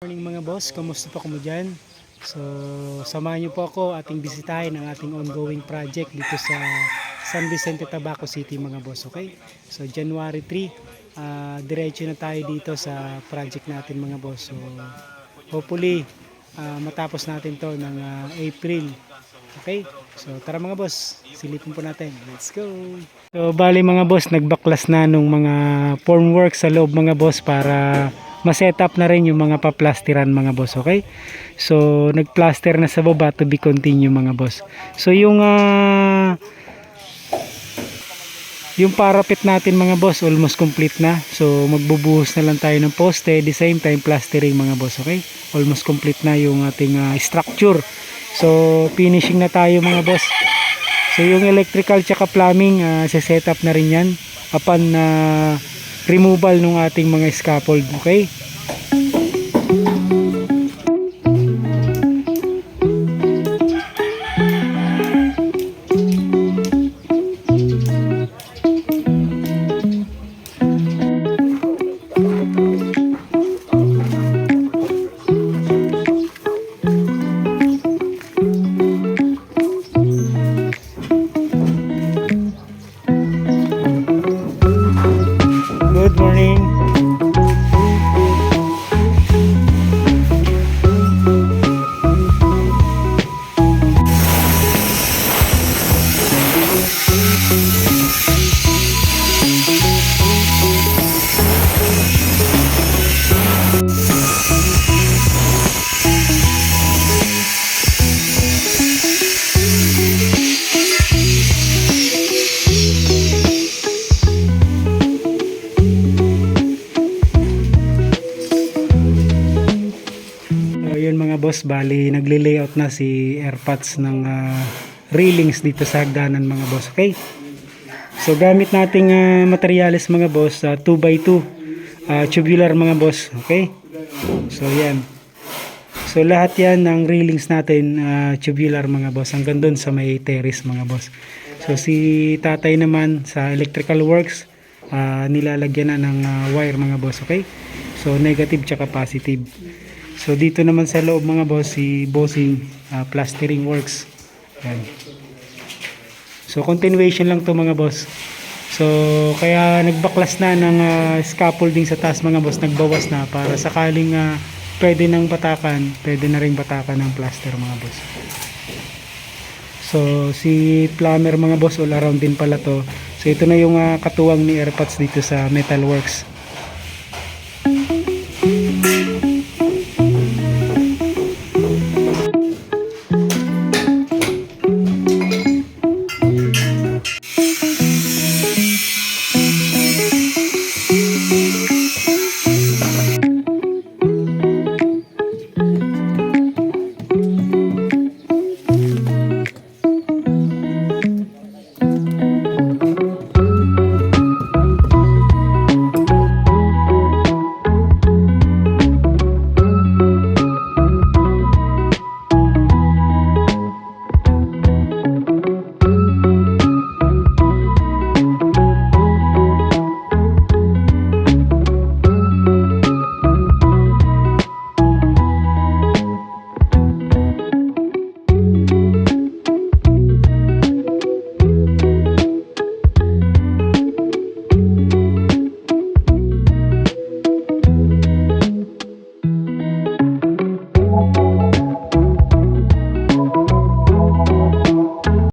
Morning mga boss, kamusta po kayo dyan? So, samahan niyo po ako ating bisitahin ang ating ongoing project dito sa San Vicente, Tabaco City mga boss, okay? So, January 3, diretso na tayo dito sa project natin mga boss. So, hopefully, matapos natin to ng April, okay? So, tara mga boss, silipin po natin. Let's go! So, bali mga boss, nagbaklas na nung mga formwork sa loob mga boss para ma-set up na rin yung mga paplastiran mga boss, okay? So, nagplaster na sa baba, to be continue mga boss. So, yung parapet natin mga boss, almost complete na. So, magbubuhos na lang tayo ng poste, the same time plastering mga boss, okay? Almost complete na yung ating structure. So, finishing na tayo mga boss. So, yung electrical tsaka plumbing, set up na rin yan upon removal ng ating mga scaffold, okay? Good morning. Yun mga boss, bali nagle-layout na si Airpods ng railings dito sa hagdanan mga boss, okay? So gamit nating materials mga boss, 2x2 tubular mga boss, okay? So yan. So lahat yan ng railings natin tubular mga boss, hanggang doon sa may terrace mga boss. So si tatay naman sa electrical works, nilalagyan na ng wire mga boss, okay? So negative tsaka positive. So dito naman sa loob mga boss, si bossing plastering works. Yan. So continuation lang to mga boss. So kaya nagbaklas na ng scaffolding sa taas mga boss, nagbawas na para sakaling pwede nang batakan, pwede na ring batakan ng plaster mga boss. So si plumber mga boss, all around din pala to. So ito na yung katuwang ni Airpods dito sa Metalworks.